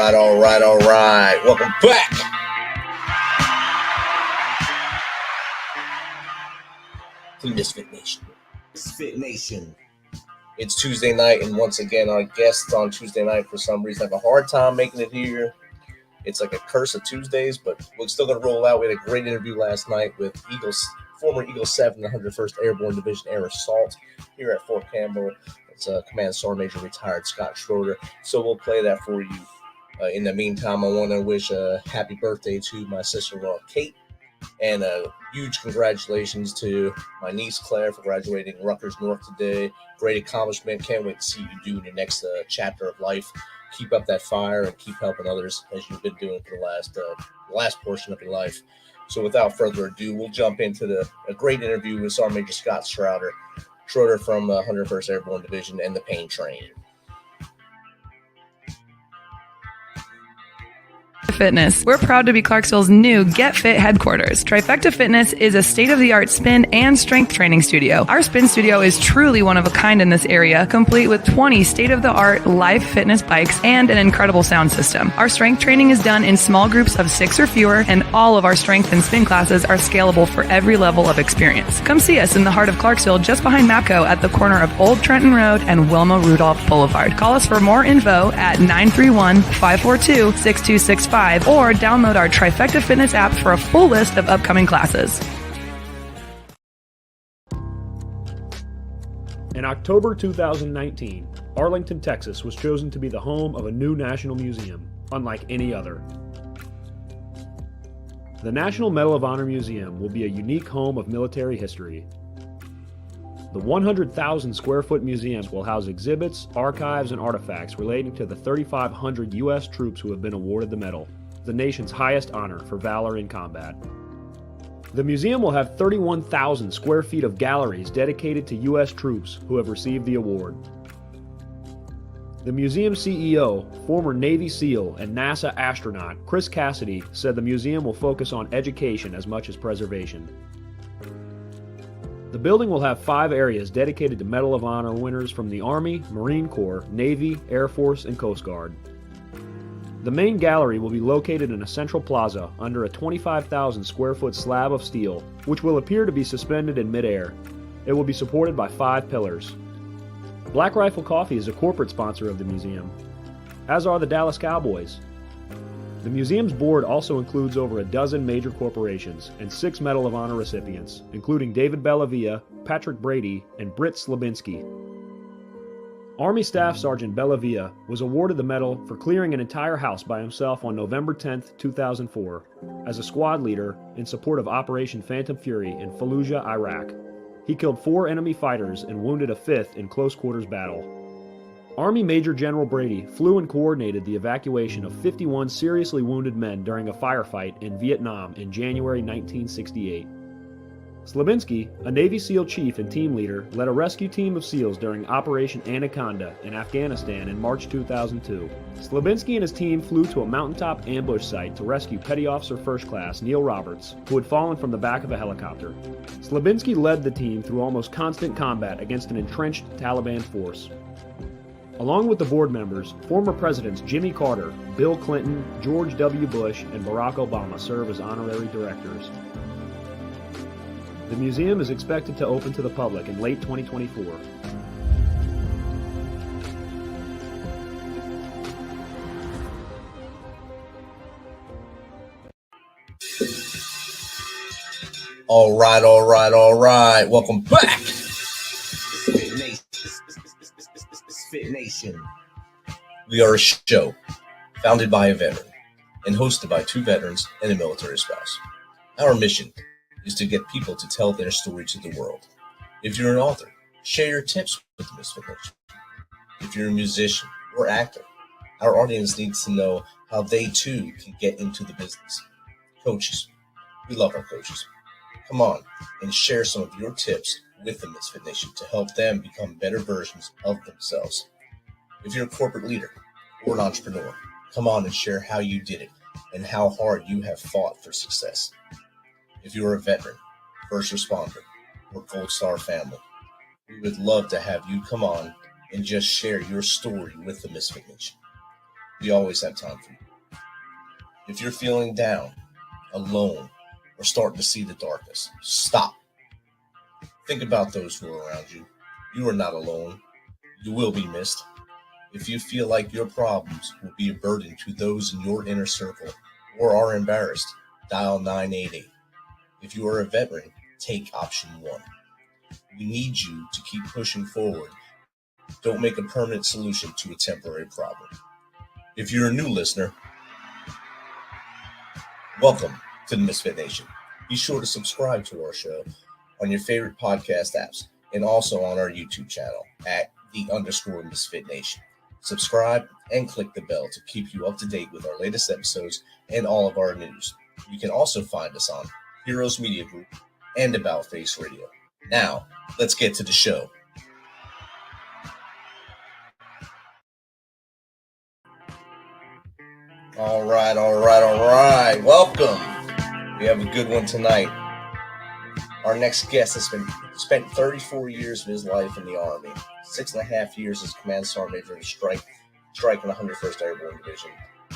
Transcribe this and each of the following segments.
right. Welcome back. To MisFitNation. MisFitNation. It's Tuesday night, and once again, our guests on Tuesday night, for some reason, have a hard time making it here. It's like a curse of Tuesdays, but we're still going to roll out. We had a great interview last night with former Eagle 7, the 101st Airborne Division Air Assault here at Fort Campbell. It's Command Sergeant Major retired Scott Schroeder. So we'll play that for you. In the meantime, I want to wish a happy birthday to my sister-in-law, Kate, and a huge congratulations to my niece, Claire, for graduating Rutgers North today. Great accomplishment. Can't wait to see you do in your next chapter of life. Keep up that fire and keep helping others as you've been doing for the last portion of your life. So without further ado, we'll jump into a great interview with Sergeant Major Scott Schroeder from the 101st Airborne Division and the Pain Train. Fitness. We're proud to be Clarksville's new Get Fit headquarters. Trifecta Fitness is a state-of-the-art spin and strength training studio. Our spin studio is truly one of a kind in this area, complete with 20 state-of-the-art live fitness bikes and an incredible sound system. Our strength training is done in small groups of 6 or fewer, and all of our strength and spin classes are scalable for every level of experience. Come see us in the heart of Clarksville, just behind MAPCO at the corner of Old Trenton Road and Wilma Rudolph Boulevard. Call us for more info at 931-542-6265. Or download our Trifecta Fitness app for a full list of upcoming classes. In October 2019, Arlington, Texas was chosen to be the home of a new national museum, unlike any other. The National Medal of Honor Museum will be a unique home of military history. The 100,000 square foot museum will house exhibits, archives, and artifacts relating to the 3,500 U.S. troops who have been awarded the medal, the nation's highest honor for valor in combat. The museum will have 31,000 square feet of galleries dedicated to U.S. troops who have received the award. The museum CEO, former Navy SEAL and NASA astronaut Chris Cassidy, said the museum will focus on education as much as preservation. The building will have 5 areas dedicated to Medal of Honor winners from the Army, Marine Corps, Navy, Air Force, and Coast Guard. The main gallery will be located in a central plaza under a 25,000 square foot slab of steel, which will appear to be suspended in midair. It will be supported by 5 pillars. Black Rifle Coffee is a corporate sponsor of the museum, as are the Dallas Cowboys. The museum's board also includes over a dozen major corporations and 6 Medal of Honor recipients, including David Bellavia, Patrick Brady, and Britt Slabinski. Army Staff Sergeant Bellavia was awarded the medal for clearing an entire house by himself on November 10, 2004, as a squad leader in support of Operation Phantom Fury in Fallujah, Iraq. He killed 4 enemy fighters and wounded a 5th in close quarters battle. Army Major General Brady flew and coordinated the evacuation of 51 seriously wounded men during a firefight in Vietnam in January 1968. Slabinski, a Navy SEAL chief and team leader, led a rescue team of SEALs during Operation Anaconda in Afghanistan in March 2002. Slabinski and his team flew to a mountaintop ambush site to rescue Petty Officer First Class Neil Roberts, who had fallen from the back of a helicopter. Slabinski led the team through almost constant combat against an entrenched Taliban force. Along with the board members, former presidents Jimmy Carter, Bill Clinton, George W. Bush, and Barack Obama serve as honorary directors. The museum is expected to open to the public in late 2024. All right. Welcome back. MisFitNation. We are a show founded by a veteran and hosted by 2 veterans and a military spouse. Our mission is to get people to tell their story to the world. If you're an author, share your tips with MisFitNation. If you're a musician or actor, our audience needs to know how they too can get into the business. Coaches, we love our coaches. Come on and share some of your tips with the MisFitNation to help them become better versions of themselves. If you're a corporate leader or an entrepreneur, come on and share how you did it and how hard you have fought for success. If you're a veteran, first responder, or Gold Star family, we would love to have you come on and just share your story with the MisFitNation. We always have time for you. If you're feeling down, alone, or starting to see the darkness, stop. Think about those who are around you. You are not alone. You will be missed. If you feel like your problems will be a burden to those in your inner circle or are embarrassed, dial 988. If you are a veteran, take option 1. We need you to keep pushing forward. Don't make a permanent solution to a temporary problem. If you're a new listener, welcome to the Misfit Nation. Be sure to subscribe to our show on your favorite podcast apps and also on our YouTube channel at _Misfit Nation. Subscribe and click the bell to keep you up to date with our latest episodes and all of our news. You can also find us on Heroes Media Group and About Face Radio. Now, let's get to the show. All right. Welcome. We have a good one tonight. Our next guest has spent 34 years of his life in the Army, 6.5 years as Command Sergeant Major in strike in the 101st Airborne Division,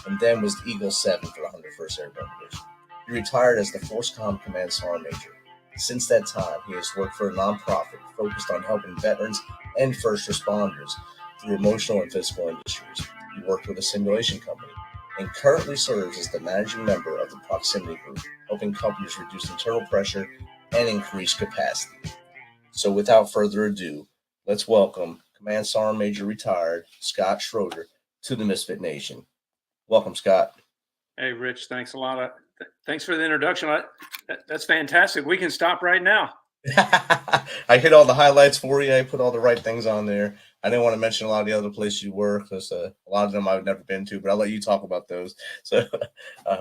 and then was the Eagle 7 for the 101st Airborne Division. He retired as the FORSCOM Command Sergeant Major. Since that time, he has worked for a nonprofit focused on helping veterans and first responders through emotional and physical industries. He worked with a simulation company and currently serves as the managing member of the Proximity Group, helping companies reduce internal pressure and increase capacity. So without further ado, let's welcome Command Sergeant Major retired Scott Schroeder to the Misfit Nation. Welcome, Scott. Hey, Rich, thanks a lot. Thanks for the introduction. That's fantastic. We can stop right now. I hit all the highlights for you. I put all the right things on there. I didn't want to mention a lot of the other places you work because a lot of them I've never been to, but I'll let you talk about those. So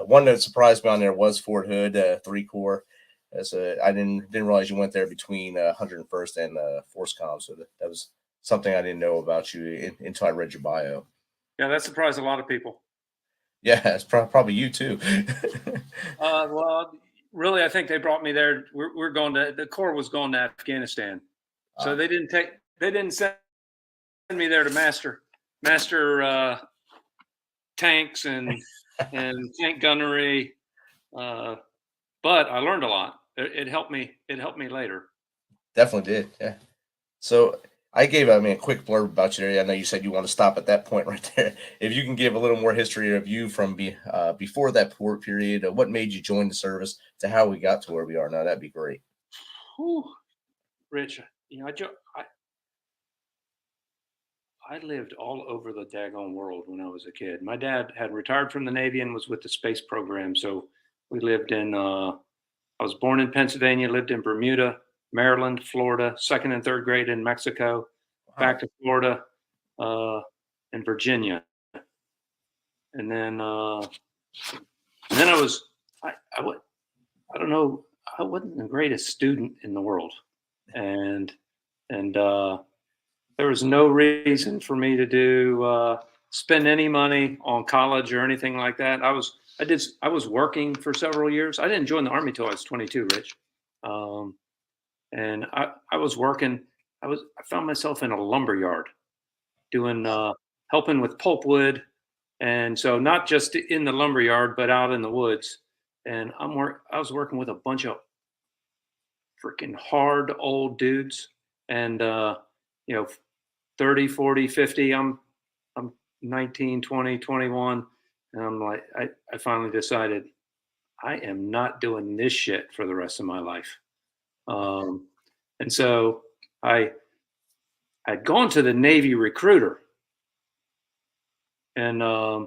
one that surprised me on there was Fort Hood, 3 Corps. I didn't realize you went there between 101st and FORSCOM, so that was something I didn't know about you until I read your bio. Yeah, that surprised a lot of people. Yeah, it's probably you too. Well, really, I think they brought me there. We're going to the Corps was going to Afghanistan, so they didn't send me there to master tanks and tank gunnery, but I learned a lot. It helped me later. Definitely did. Yeah. So I gave a quick blurb about you there. I know you said you want to stop at that point right there. If you can give a little more history of you from before that port period, what made you join the service to how we got to where we are now, that'd be great. Whew. Rich, I lived all over the daggone world when I was a kid. My dad had retired from the Navy and was with the space program. So we lived in, I was born in Pennsylvania, lived in Bermuda, Maryland, Florida, 2nd and 3rd grade in Mexico, back to Florida, and Virginia. And then I don't know, I wasn't the greatest student in the world. And there was no reason for me to spend any money on college or anything like that. I was working for several years. I didn't join the Army till I was 22, Rich. And I was working. I found myself in a lumber yard doing helping with pulpwood, and so not just in the lumber yard, but out in the woods. And I was working with a bunch of freaking hard old dudes, and 30, 40, 50. I'm 19, 20, 21, and I'm like, I finally decided I am not doing this shit for the rest of my life. And so I'd gone to the Navy recruiter, and a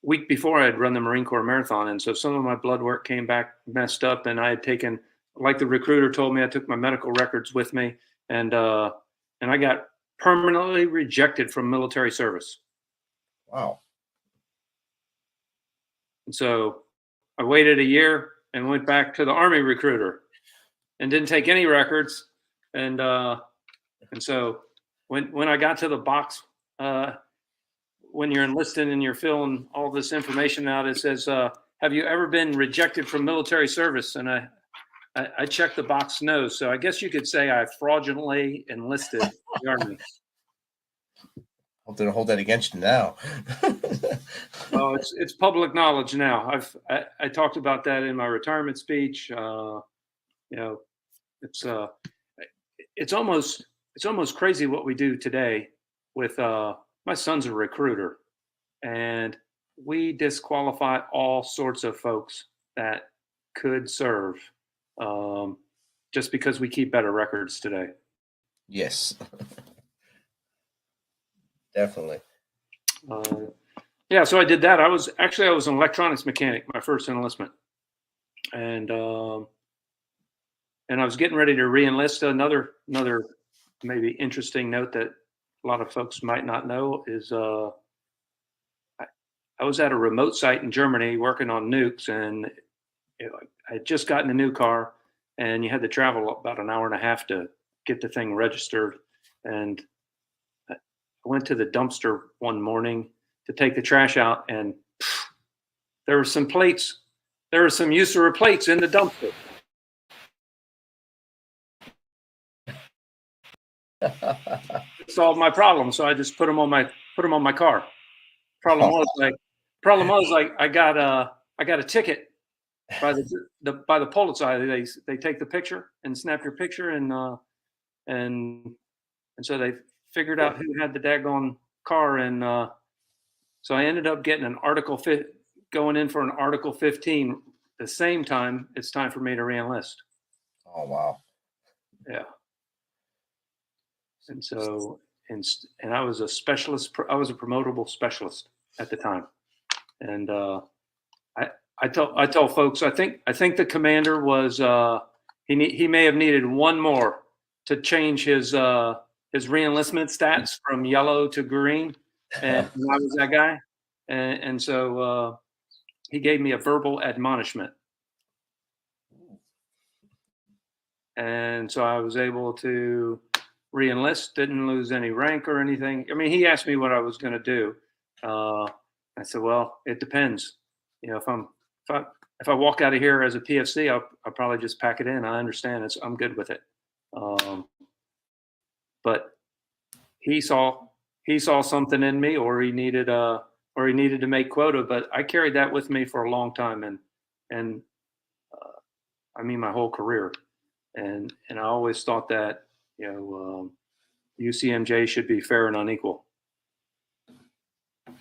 week before I had run the Marine Corps marathon. And so some of my blood work came back messed up, and I had taken, like the recruiter told me, I took my medical records with me, and I got permanently rejected from military service. Wow. And so I waited a year and went back to the Army recruiter and didn't take any records. And so when I got to the box, when you're enlisted and you're filling all this information out, it says, have you ever been rejected from military service? And I checked the box no. So I guess you could say I fraudulently enlisted the Army. Hope they don't hold that against you now. Oh, it's public knowledge now. I talked about that in my retirement speech. You know, it's it's almost crazy what we do today with my son's a recruiter, and we disqualify all sorts of folks that could serve just because we keep better records today. Yes, definitely. Yeah, so I did that. I was an electronics mechanic, my first enlistment, and I was getting ready to reenlist. Another maybe interesting note that a lot of folks might not know is I was at a remote site in Germany working on nukes, and I had just gotten a new car, and you had to travel about an hour and a half to get the thing registered. And I went to the dumpster one morning to take the trash out, and there were some plates. There were some USARA plates in the dumpster. Solved my problem, so I just put them on my car. Problem was I got a ticket by the Polizei. They take the picture and snap your picture, and so they figured out who had the daggone car, and so I ended up getting going in for an Article 15 the same time it's time for me to reenlist. Oh wow! Yeah. And so, and I was a specialist. I was a promotable specialist at the time, and I tell folks I think the commander was he may have needed one more to change his reenlistment stats from yellow to green, and I was that guy, and so he gave me a verbal admonishment, and so I was able to reenlist, didn't lose any rank or anything. I mean, he asked me what I was going to do. I said, well, it depends. You know, if I walk out of here as a PFC, I'll probably just pack it in. I understand I'm good with it. But he saw something in me, or he needed to make quota. But I carried that with me for a long time, and I mean my whole career, and I always thought that, you know, UCMJ should be fair and unequal.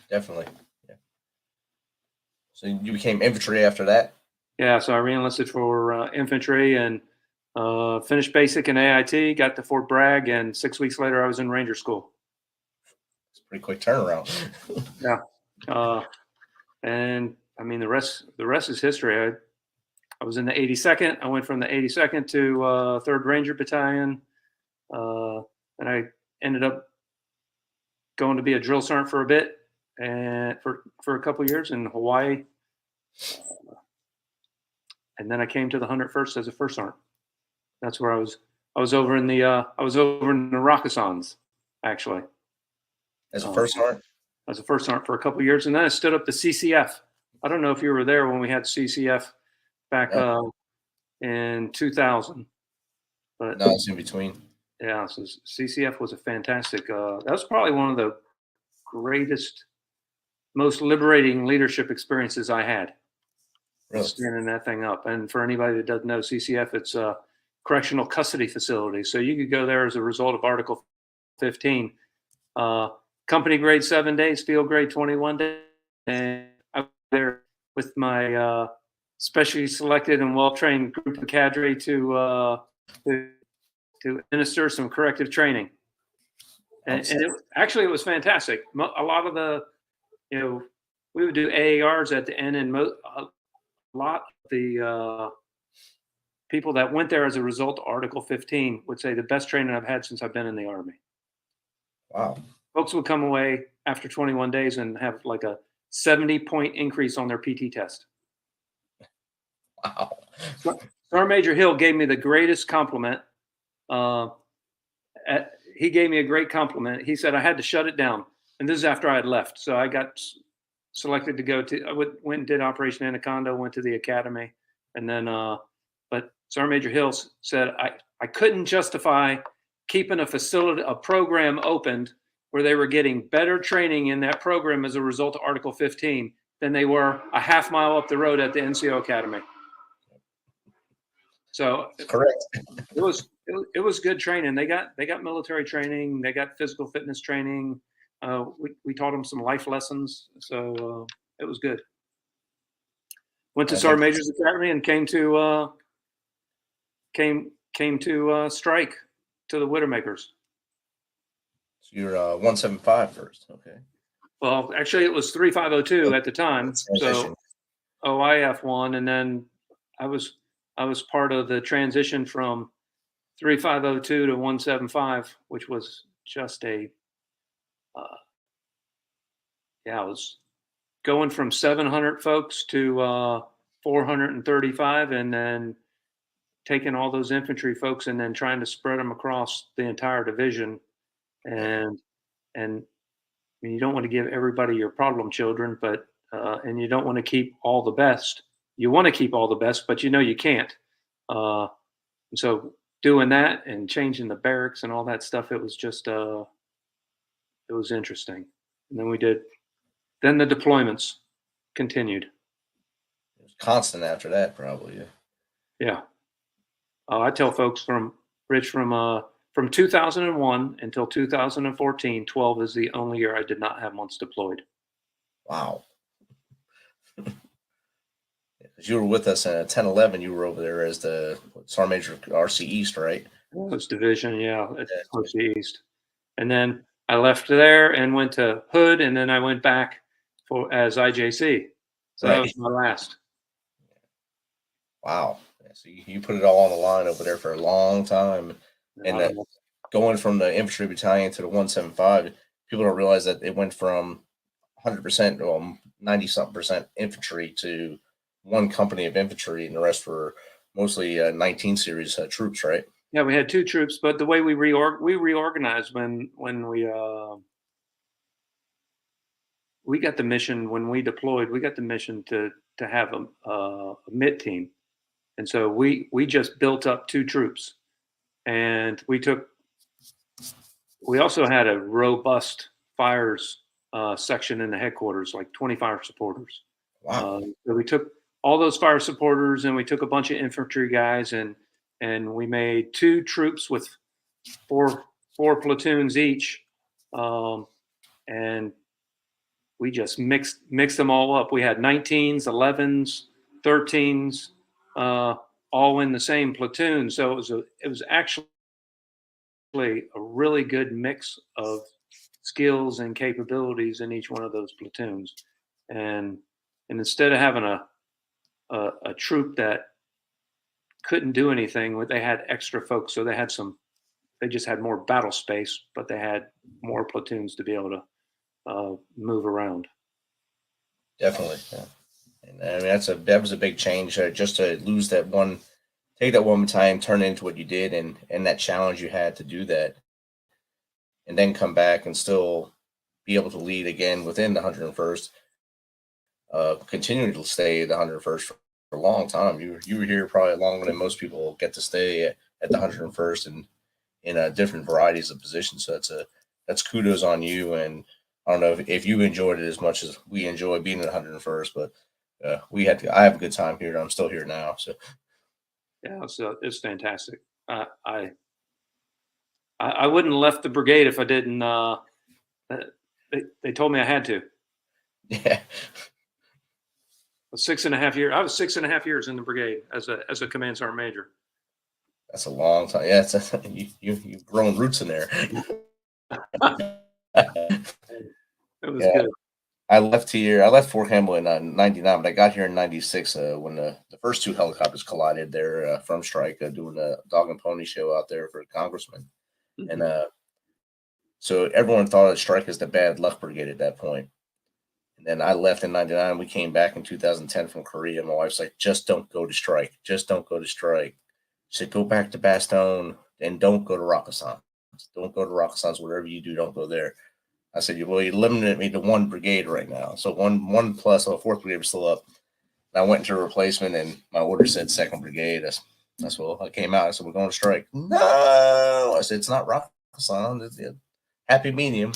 Definitely. Yeah. So you became infantry after that? Yeah, so I reenlisted for infantry and finished basic in AIT, got to Fort Bragg, and 6 weeks later I was in Ranger School. It's a pretty quick turnaround. Yeah. And I mean, the rest is history. I was in the 82nd. I went from the 82nd to 3rd Ranger Battalion. And I ended up going to be a drill sergeant for a bit, and for a couple of years in Hawaii. And then I came to the 101st as a first sergeant. That's where I was over in the Rakisans, actually. As a first sergeant? As a first sergeant for a couple of years, and then I stood up the CCF. I don't know if you were there when we had CCF back in 2000. But no, it's in between. Yeah, so CCF was a fantastic. That was probably one of the greatest, most liberating leadership experiences I had. Really? Standing that thing up. And for anybody that doesn't know CCF, it's a correctional custody facility. So you could go there as a result of Article 15. Company grade 7 days, field grade 21 days. And I was there with my specially selected and well-trained group of cadre to administer some corrective training. And it was fantastic. A lot of the, you know, we would do AARs at the end, and a lot of the people that went there as a result of Article 15 would say the best training I've had since I've been in the Army. Wow. Folks would come away after 21 days and have like a 70-point increase on their PT test. Wow. Sergeant Major Hill gave me the greatest compliment. He gave me a great compliment. He said I had to shut it down, and this is after I had left. So I got selected to go to. I went and did Operation Anaconda. Went to the academy, and then. But Sergeant Major Hill said I couldn't justify keeping a program opened where they were getting better training in that program as a result of Article 15 than they were a half mile up the road at the NCO Academy. So Correct. it was good training. They got military training. They got physical fitness training. We taught them some life lessons. So it was good. Went to Sergeant Major's Academy and came to strike to the Widowmakers. So you're 175 first, okay? Well, actually, it was 3502 at the time. So OIF won, and then I was part of the transition from 3502 to 175, which was just I was going from 700 folks to 435, and then taking all those infantry folks and then trying to spread them across the entire division. And I mean, you don't want to give everybody your problem children, but and you don't want to keep all the best. You want to keep all the best, but you can't. And so doing that and changing the barracks and all that stuff, it was just it was interesting. And then the deployments continued. It was constant after that, probably. Yeah. I tell folks from 2001 until 2014, 12 is the only year I did not have months deployed. Wow. Because you were with us in 10-11, you were over there as the Sergeant Major RC East, right? Coast Division, yeah, at RC East. And then I left there and went to Hood, and then I went back as IJC. So that was my last. Wow. So you put it all on the line over there for a long time. And going from the infantry battalion to the 175, people don't realize that it went from 100%, 90-something% infantry to one company of infantry, and the rest were mostly 19 series troops, right? Yeah, we had 2 troops, but the way we reorganized when we got the mission, when we deployed, we got the mission to have a MIT team. And so we just built up 2 troops, and we also had a robust fires section in the headquarters, like 20 fire supporters. Wow. So we took all those fire supporters, and we took a bunch of infantry guys, and we made 2 troops with four platoons each, and we just mixed them all up. We had 19s, 11s, 13s. All in the same platoon, so it was actually a really good mix of skills and capabilities in each one of those platoons. And instead of having a troop that couldn't do anything, they had extra folks, so they just had more battle space, but they had more platoons to be able to move around. Definitely, yeah. And I mean, that was a big change, just to lose that one, take that one battalion, turn it into what you did, and that challenge you had to do that, and then come back and still be able to lead again within the 101st, continuing to stay at the 101st for a long time. You were here probably longer than most people get to stay at the 101st and in different varieties of positions. So that's kudos on you. And I don't know if you enjoyed it as much as we enjoy being at the 101st, but I have a good time here, and I'm still here now. So yeah, it's fantastic. I wouldn't have left the brigade if I didn't. They told me I had to. Yeah. 6.5 years. I was 6.5 years in the brigade as a command sergeant major. That's a long time. Yeah, you've grown roots in there. It was good. I left Fort Campbell in 99, but I got here in 96 when the first 2 helicopters collided there from strike, doing a dog and pony show out there for a congressman. Mm-hmm. And so everyone thought of strike as the bad luck brigade at that point. And then I left in 99. We came back in 2010 from Korea. My wife's like, just don't go to strike. Just don't go to strike. She said, go back to Bastogne and don't go to Rakkasan. Don't go to Rakkasan. Whatever you do, don't go there. I said, well, you limited me to 1 brigade right now. So one plus, 4th brigade was still up. And I went into a replacement, and my order said 2nd brigade. That's what I came out. I said, we're going to strike. No. I said, it's not Rakkasan. It's a happy medium.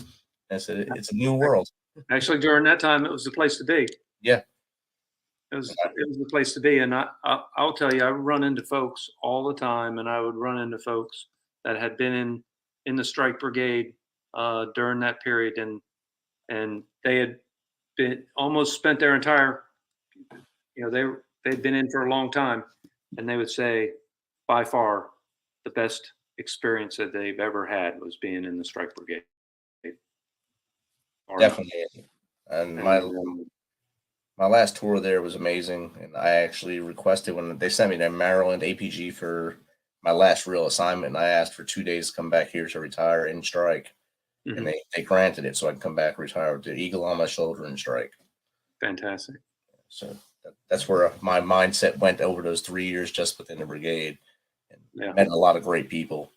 I said, it's a new world. Actually, during that time, it was the place to be. Yeah. It was the place to be. And I'll tell you, I would run into folks all the time, and I would run into folks that had been in the strike brigade during that period, and they had been almost spent their entire, they'd been in for a long time, and they would say, by far, the best experience that they've ever had was being in the strike brigade. Definitely. And my last tour there was amazing, and I actually requested when they sent me to Maryland APG for my last real assignment, and I asked for 2 days to come back here to retire in strike, and they granted it so I could come back, retire with the eagle on my shoulder and strike. Fantastic. So that's where my mindset went over those 3 years just within the brigade, and met a lot of great people.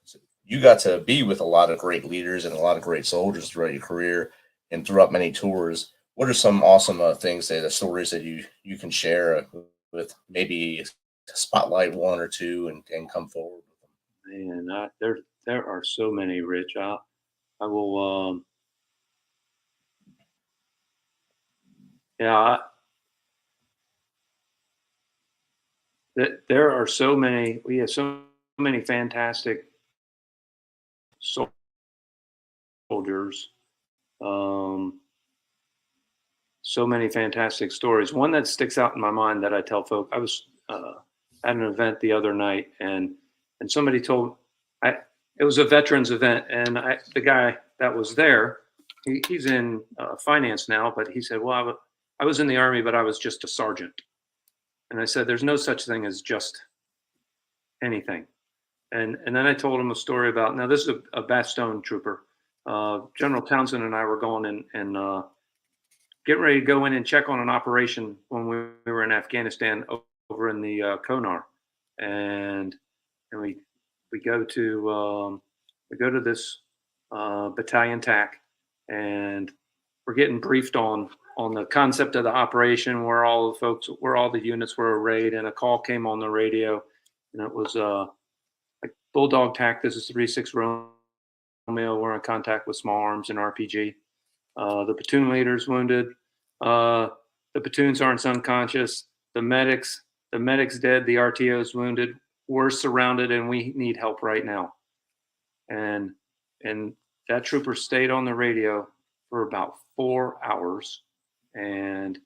So you got to be with a lot of great leaders and a lot of great soldiers throughout your career and throughout many tours. What are some awesome things stories that you can share with maybe spotlight one or two and come forward with them? Man, there are so many, Rich. I will. There are so many. We have so many fantastic soldiers. So many fantastic stories. One that sticks out in my mind that I tell folk. I was at an event the other night, and somebody told it was a veterans event, and the guy that was there, he's in finance now, but he said, "Well, I was in the Army, but I was just a sergeant." And I said, "There's no such thing as just anything." And then I told him a story about, now this is a Bastogne trooper. General Townsend and I were going and getting ready to go in and check on an operation when we were in Afghanistan over in the Konar, and we go to this battalion TAC, and we're getting briefed on the concept of the operation, where all the units were arrayed, and a call came on the radio, and it was like Bulldog TAC. This is 36 Romeo. We're in contact with small arms and RPG. The platoon leader's wounded. The platoon sergeant's unconscious. The medic's dead. The RTO's wounded. We're surrounded, and we need help right now. And that trooper stayed on the radio for about 4 hours and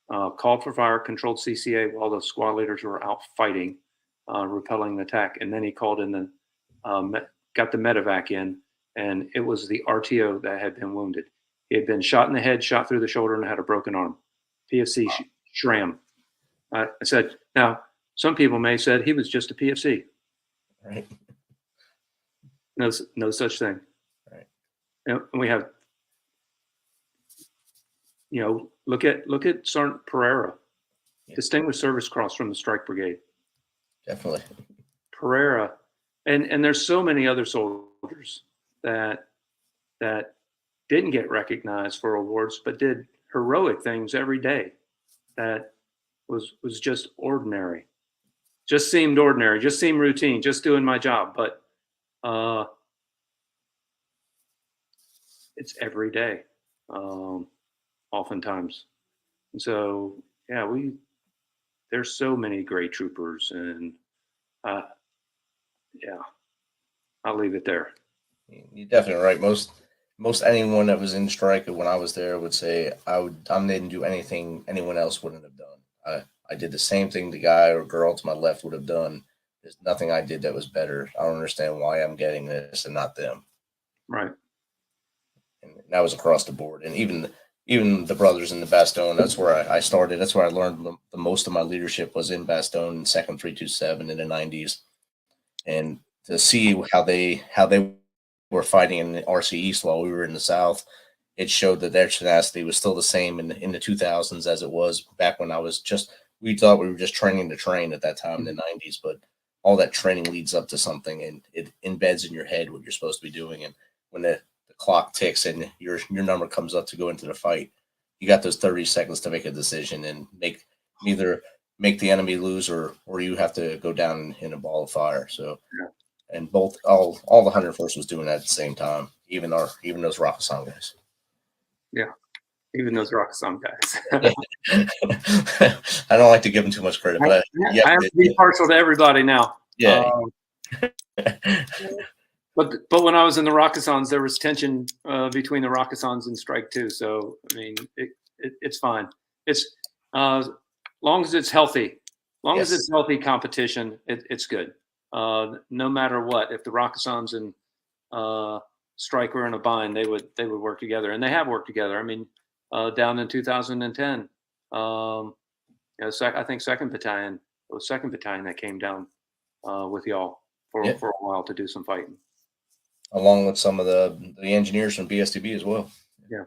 called for fire, controlled CCA while the squad leaders were out fighting, repelling the attack. And then he called in got the medevac in, and it was the RTO that had been wounded. He had been shot in the head, shot through the shoulder, and had a broken arm. PFC SHRAM. I said, now, some people may have said he was just a PFC. Right. No such thing. Right. And we have, look at Sergeant Pereira, Distinguished Service Cross from the Strike Brigade. Definitely. Pereira, and there's so many other soldiers that didn't get recognized for awards, but did heroic things every day that was just ordinary. Just seemed ordinary, just seemed routine, just doing my job. But it's every day, oftentimes. And so, there's so many great troopers, and I'll leave it there. You're definitely right. Most anyone that was in strike when I was there would say I didn't do anything anyone else wouldn't have done. I did the same thing the guy or girl to my left would have done. There's nothing I did that was better. I don't understand why I'm getting this and not them. Right. And that was across the board. And even the brothers in the Bastogne, that's where I started. That's where I learned the most of my leadership was in Bastogne, 2nd 327 in the 90s. And to see how they were fighting in the RC East while we were in the South, it showed that their tenacity was still the same in the 2000s as it was back when we thought we were just training to train at that time in the 90s, but all that training leads up to something, and it embeds in your head what you're supposed to be doing. And when the clock ticks and your number comes up to go into the fight, you got those 30 seconds to make a decision and either make the enemy lose or you have to go down in a ball of fire. So, and all the 101st was doing that at the same time. even those Rakkasan guys. Yeah, even those Rakkasan guys. I don't like to give them too much credit, but I have to be partial to everybody now. Yeah. But when I was in the Rakkasans, there was tension between the Rakkasans and Strike 2. So I mean, it's fine. It's long as it's healthy, as it's healthy competition, it's good. No matter what, if the Rakkasans and Strike were in a bind, they would work together, and they have worked together. I mean, down in 2010, I think Second Battalion. It was Second Battalion that came down with y'all for a while to do some fighting, along with some of the engineers from BSTB as well. Yeah.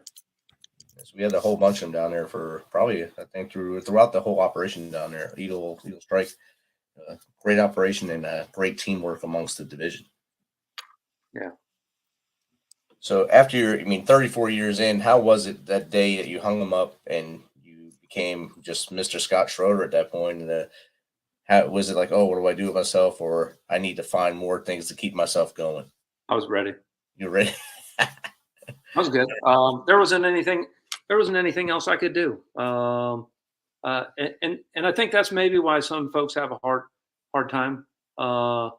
So we had a whole bunch of them down there for probably, I think, throughout the whole operation down there. Eagle Strike, great operation and great teamwork amongst the division. Yeah. So after 34 years in, how was it that day that you hung them up and you became just Mr. Scott Schroeder at that point? And how was it like, oh, what do I do with myself? Or I need to find more things to keep myself going? I was ready. You're ready? I was good. There wasn't anything else I could do. And I think that's maybe why some folks have a hard time. But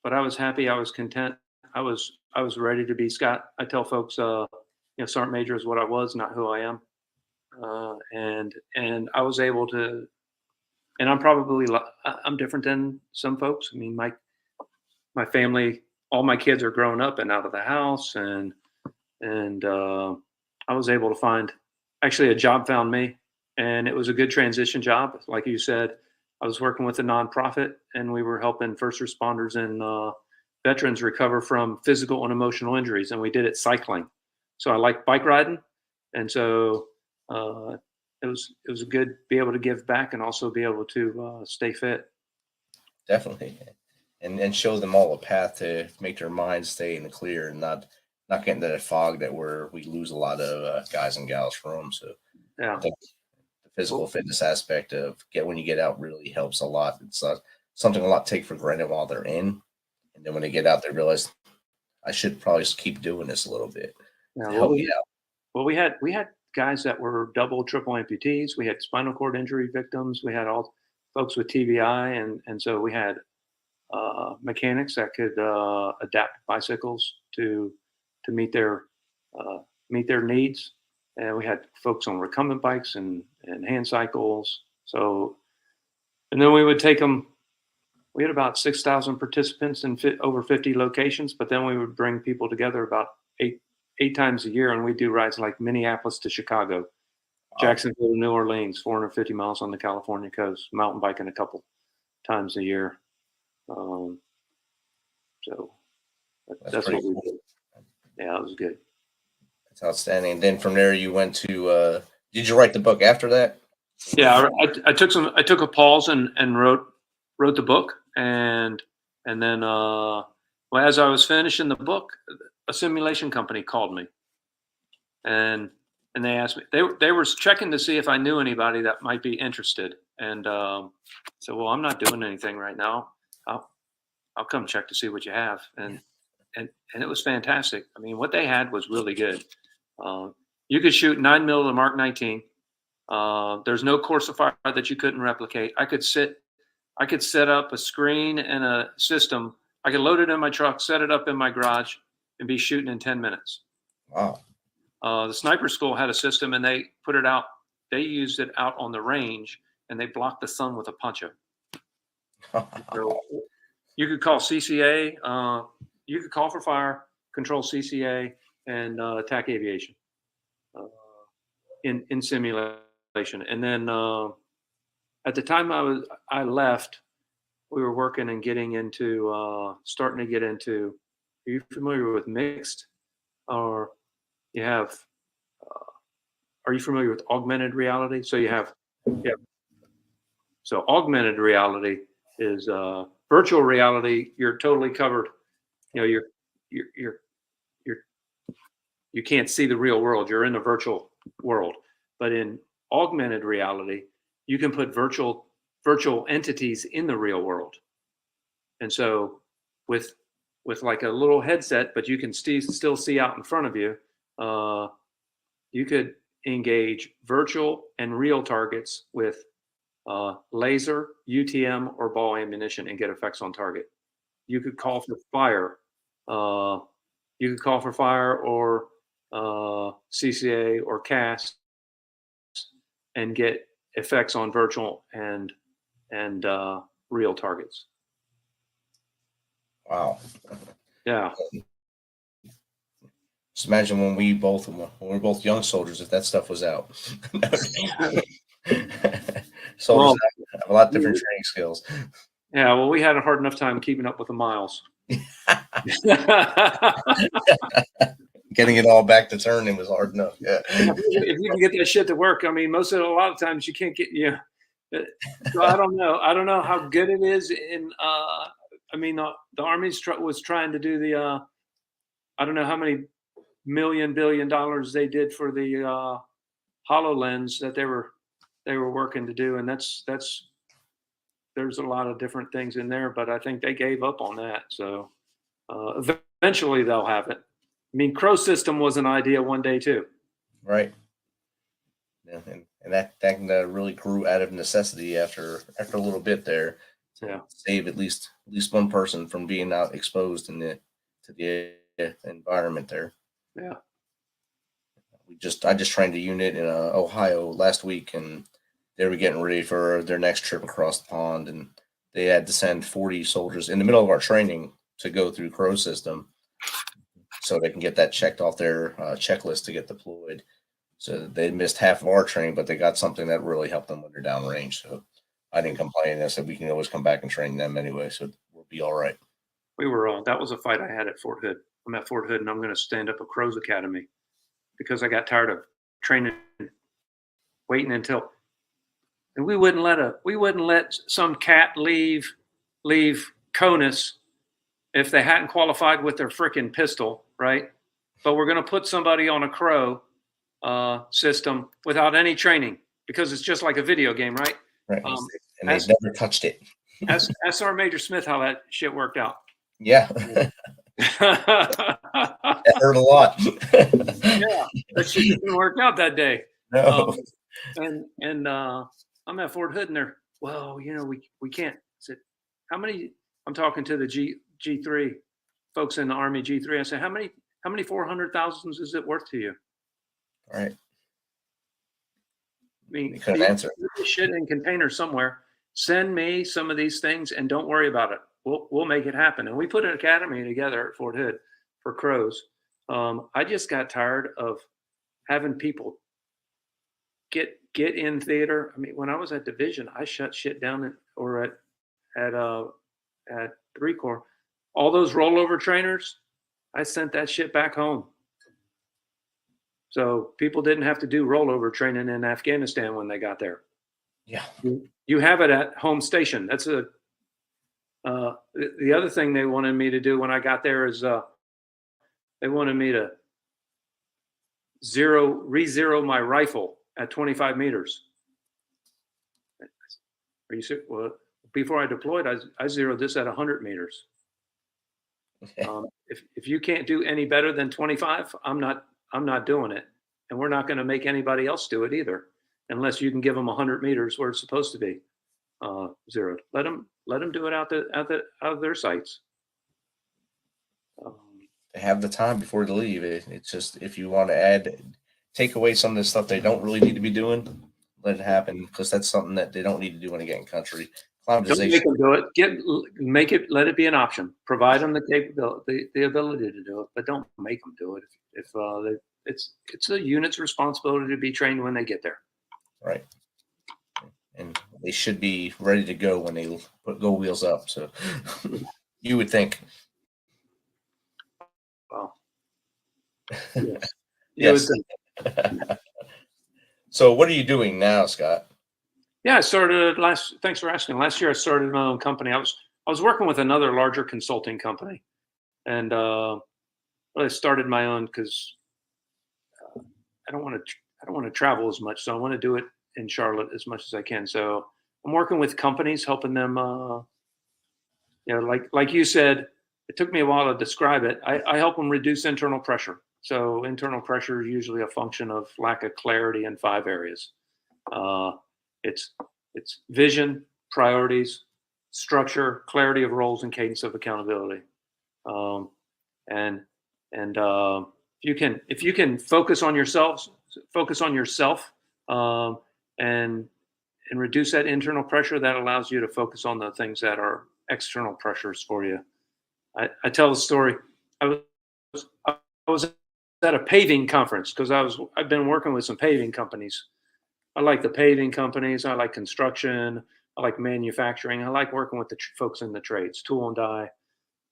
I was happy. I was content. I was ready to be Scott. I tell folks, Sergeant Major is what I was, not who I am. And I was able to, and I'm different than some folks. I mean, my family, all my kids are grown up and out of the house, and I was able to find, actually a job found me, and it was a good transition job. Like you said, I was working with a nonprofit, and we were helping first responders and veterans recover from physical and emotional injuries, and we did it cycling. So I like bike riding, and so it was good be able to give back and also be able to stay fit. Definitely, and show them all a path to make their minds stay in the clear and not get into that fog that we lose a lot of guys and gals from. So yeah, I think the physical fitness aspect of when you get out really helps a lot. It's something a lot take for granted while they're in, and then when they get out, they realize I should probably just keep doing this a little bit. Yeah, we had guys that were double, triple amputees. We had spinal cord injury victims. We had all folks with TBI, and so we had mechanics that could adapt bicycles to meet their needs, and we had folks on recumbent bikes and hand cycles. So, and then we would take them. We had about 6,000 participants in over 50 locations, but then we would bring people together about eight times a year, and we do rides like Minneapolis to Chicago, Jacksonville to New Orleans, 450 miles on the California coast, mountain biking a couple times a year. So that's what we did. Yeah, it was good. That's outstanding. And then from there, you went to. Did you write the book after that? Yeah, I took a pause and wrote the book, and then as I was finishing the book, a simulation company called me, and they asked me, they were checking to see if I knew anybody that might be interested, and so well, I'm not doing anything right now. I'll come check to see what you have, and it was fantastic. I mean, what they had was really good. You could shoot 9mm to the Mark 19. There's no course of fire that you couldn't replicate. I could set up a screen and a system. I could load it in my truck, set it up in my garage, and be shooting in 10 minutes. Wow. The sniper school had a system, and they put it out. They used it out on the range, and they blocked the sun with a puncher. So you could call CCA. You could call for fire, control CCA, and attack aviation in simulation. And then at the time I left, we were working and getting into starting to get into. Are you familiar with mixed, or you have? Are you familiar with augmented reality? So you have, yeah. So augmented reality is virtual reality. You're totally covered. You know, you can't see the real world. You're in a virtual world. But in augmented reality, you can put virtual entities in the real world. And so with with like a little headset, but you can still see out in front of you. You could engage virtual and real targets with laser, UTM, or ball ammunition and get effects on target. You could call for fire. You could call for fire or CCA or CAS and get effects on virtual and real targets. Wow. Yeah. Just imagine when we were both young soldiers, if that stuff was out. Soldiers have a lot different training skills. Yeah, well, we had a hard enough time keeping up with the miles. Getting it all back to turning was hard enough. Yeah. If you can get that shit to work, I mean, a lot of times you can't get So I don't know. I don't know how good it is in. I mean, the Army was trying to do the. I don't know how many $1 billion they did for the HoloLens that they were working to do, and that's there's a lot of different things in there, but I think they gave up on that. So eventually they'll have it. I mean, Crow System was an idea one day too. Right. Yeah, and that really grew out of necessity after a little bit there. To save at least one person from being out exposed to the environment there. Yeah. I just trained a unit in Ohio last week, and they were getting ready for their next trip across the pond, and they had to send 40 soldiers in the middle of our training to go through Crow System so they can get that checked off their checklist to get deployed. So they missed half of our training, but they got something that really helped them when they're downrange. So I didn't complain. I said we can always come back and train them anyway, so we'll be all right. That was a fight I had at Fort Hood. I'm at Fort Hood, and I'm going to stand up a Crow's Academy because I got tired of training, waiting until, and we wouldn't let some cat leave CONUS if they hadn't qualified with their freaking pistol, right? But we're going to put somebody on a Crow system without any training because it's just like a video game, right? Right. And they've never touched it. Ask our Major Smith how that shit worked out. Yeah. That hurt a lot. Yeah, that shit didn't work out that day. No. And I'm at Fort Hood, and they're, well, we can't. I said, how many? I'm talking to the G3 folks in the Army G3. I said, how many 400,000s is it worth to you? All right. I mean, you couldn't answer. Put this shit in containers somewhere. Send me some of these things, and don't worry about it. We'll make it happen. And we put an academy together at Fort Hood for Crows. I just got tired of having people get in theater. I mean, when I was at division, I shut shit down at 3 Corps. All those rollover trainers, I sent that shit back home. So people didn't have to do rollover training in Afghanistan when they got there. Yeah. You have it at home station. That's the other thing they wanted me to do when I got there is they wanted me to re-zero my rifle at 25 meters. Are you serious? Well, before I deployed, I zeroed this at 100 meters. If you can't do any better than 25, I'm not doing it, and we're not going to make anybody else do it either, unless you can give them 100 meters where it's supposed to be zeroed. Let them do it out of their sights. They have the time before they leave. It's just, if you want to take away some of the stuff they don't really need to be doing, let it happen, because that's something that they don't need to do when they get in country. Don't make them do it. Let it be an option. Provide them the capability, the ability to do it, but don't make them do it. It's a unit's responsibility to be trained when they get there. Right. And they should be ready to go when they go wheels up. So you would think. Well, yes. So what are you doing now, Scott? Yeah, I started thanks for asking. Last year I started my own company. I was working with another larger consulting company, and I started my own because I don't want to travel as much, so I want to do it in Charlotte as much as I can. So I'm working with companies, helping them. Like you said, it took me a while to describe it. I help them reduce internal pressure. So internal pressure is usually a function of lack of clarity in 5 areas. It's vision, priorities, structure, clarity of roles, and cadence of accountability. If you can focus on yourself, and reduce that internal pressure, that allows you to focus on the things that are external pressures for you. I tell the story. I was at a paving conference because I've been working with some paving companies. I like the paving companies. I like construction. I like manufacturing. I like working with the folks in the trades, tool and die.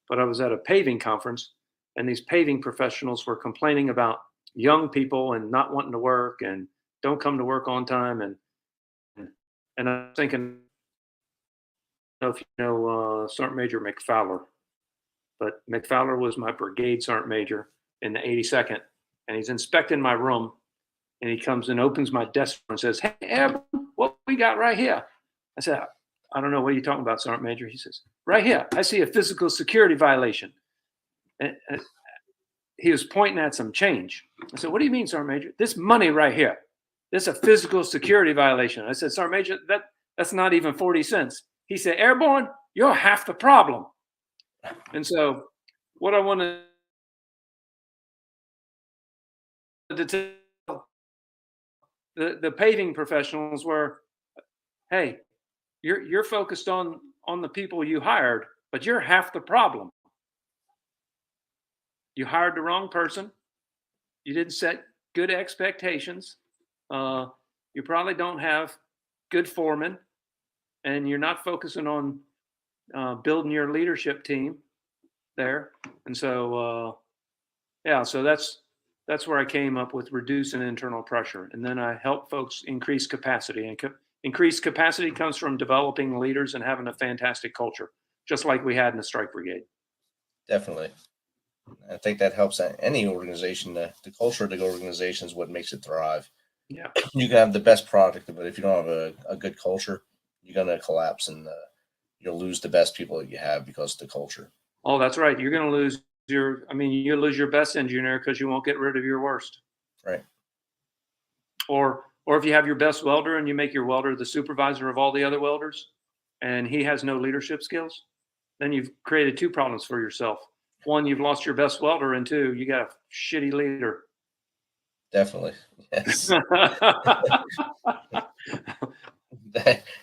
But I was at a paving conference, and these paving professionals were complaining about young people and not wanting to work and don't come to work on time. And I'm thinking, I don't know if you know Sergeant Major McFowler, but McFowler was my brigade sergeant major in the 82nd, and he's inspecting my room, and he comes and opens my desk and says, "Hey, Airborne, what we got right here?" I said, "I don't know. What are you talking about, Sergeant Major?" He says, "Right here, I see a physical security violation." And he was pointing at some change. I said, "What do you mean, Sergeant Major? This money right here, this is a physical security violation." I said, "Sergeant Major, that's not even 40 cents. He said, "Airborne, you're half the problem." And so what I wanted to tell the paving professionals were, hey, you're focused on the people you hired, but you're half the problem. You hired the wrong person. You didn't set good expectations. You probably don't have good foremen, and you're not focusing on building your leadership team there." And so, so that's where I came up with reducing internal pressure. And then I help folks increase capacity. And increased capacity comes from developing leaders and having a fantastic culture, just like we had in the Strike Brigade. Definitely. I think that helps any organization. The culture of the organization is what makes it thrive. Yeah. You can have the best product, but if you don't have a good culture, you're going to collapse, and you'll lose the best people that you have because of the culture. Oh, that's right. You're going to lose you lose your best engineer because you won't get rid of your worst. Right. Or if you have your best welder and you make your welder the supervisor of all the other welders, and he has no leadership skills, then you've created 2 problems for yourself. 1, you've lost your best welder, and 2, you got a shitty leader. Definitely. Yes.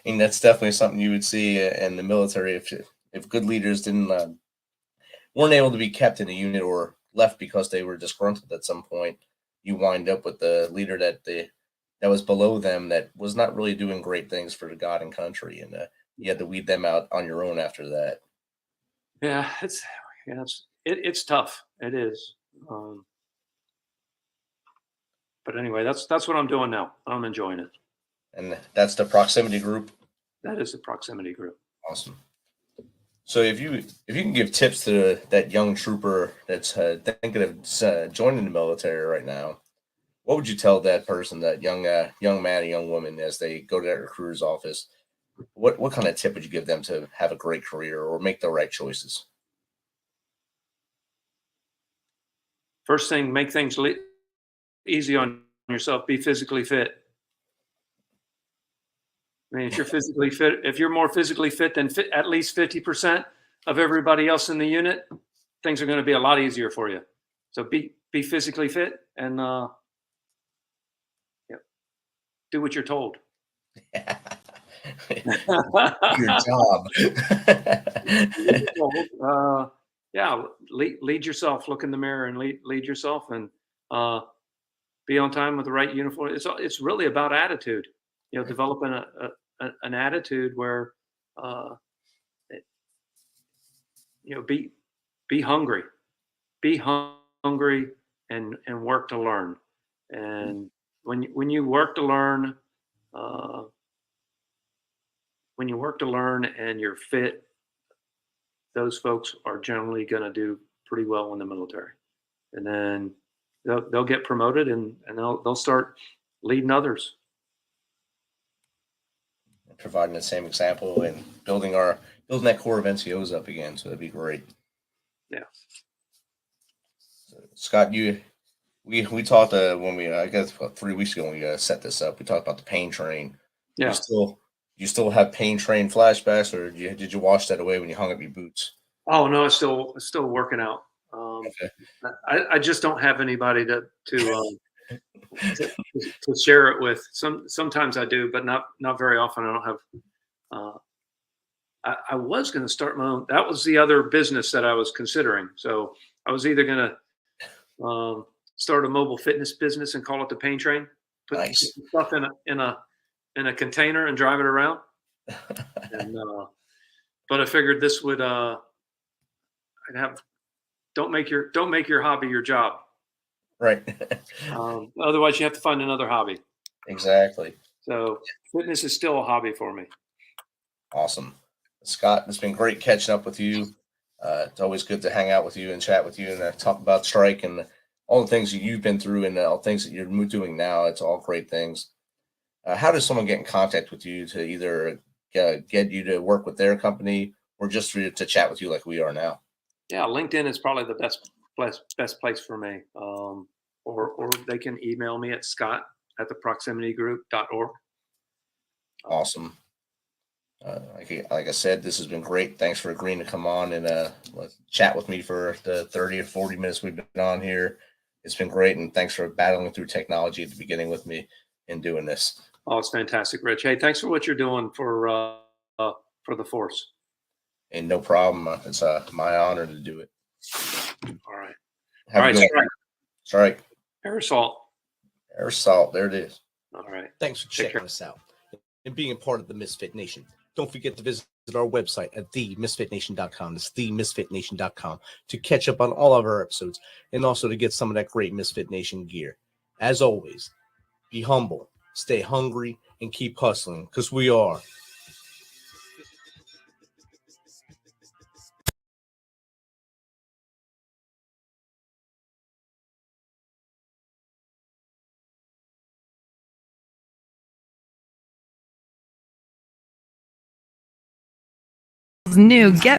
And that's definitely something you would see in the military if good leaders weren't able to be kept in a unit or left because they were disgruntled at some point. You wind up with the leader that was below them that was not really doing great things for the God and country, and you had to weed them out on your own after that. Yeah, it's tough. It is. But anyway, that's what I'm doing now. I'm enjoying it. And that's the proximity group. That is the proximity group. Awesome. So if you can give tips to that young trooper that's thinking of joining the military right now, what would you tell that person, that young man or young woman, as they go to that recruiter's office? What kind of tip would you give them to have a great career or make the right choices? First thing, make things easy on yourself. Be physically fit. I mean, if you're physically fit, if you're more physically fit than at least 50% of everybody else in the unit, things are going to be a lot easier for you. So be physically fit and do what you're told. Your job. Lead yourself. Look in the mirror and lead yourself, and be on time with the right uniform. It's really about attitude. Developing an attitude where be hungry, and work to learn. And when you work to learn, and you're fit, those folks are generally going to do pretty well in the military. And then they'll get promoted, and they'll start leading others. Providing the same example and building that core of NCOs up again. So that'd be great. Yeah. Scott, we talked when we I guess about 3 weeks ago when we set this up. We talked about the pain train. Yeah. You still have pain train flashbacks, or did you wash that away when you hung up your boots? Oh no, it's still working out. Okay. I just don't have anybody to share it with. Sometimes I do, but not very often. I don't have. I was going to start my own. That was the other business that I was considering. So I was either going to start a mobile fitness business and call it the Pain Train, put Nice. stuff in a container and drive it around. And but I figured this would I'd have don't make your hobby your job. Right. Otherwise, you have to find another hobby. Exactly. So fitness is still a hobby for me. Awesome. Scott, it's been great catching up with you. It's always good to hang out with you and chat with you and talk about strike and all the things that you've been through and all the things that you're doing now. It's all great things. How does someone get in contact with you to either get you to work with their company or just for you to chat with you like we are now? Yeah, LinkedIn is probably the best place for me. Or they can email me at scott@theproximitygroup.org. Awesome. Like I said, this has been great. Thanks for agreeing to come on and chat with me for the 30 or 40 minutes we've been on here. It's been great, and thanks for battling through technology at the beginning with me and doing this. Oh, it's fantastic, Rich. Hey, thanks for what you're doing for the force. And no problem. It's my honor to do it. All right. Have All a good right. one. Strike. Aerosol. Aerosol. There it is. All right. Thanks for checking us out and being a part of the Misfit Nation. Don't forget to visit our website at themisfitnation.com. That's themisfitnation.com to catch up on all of our episodes and also to get some of that great Misfit Nation gear. As always, be humble, stay hungry, and keep hustling because we are New Get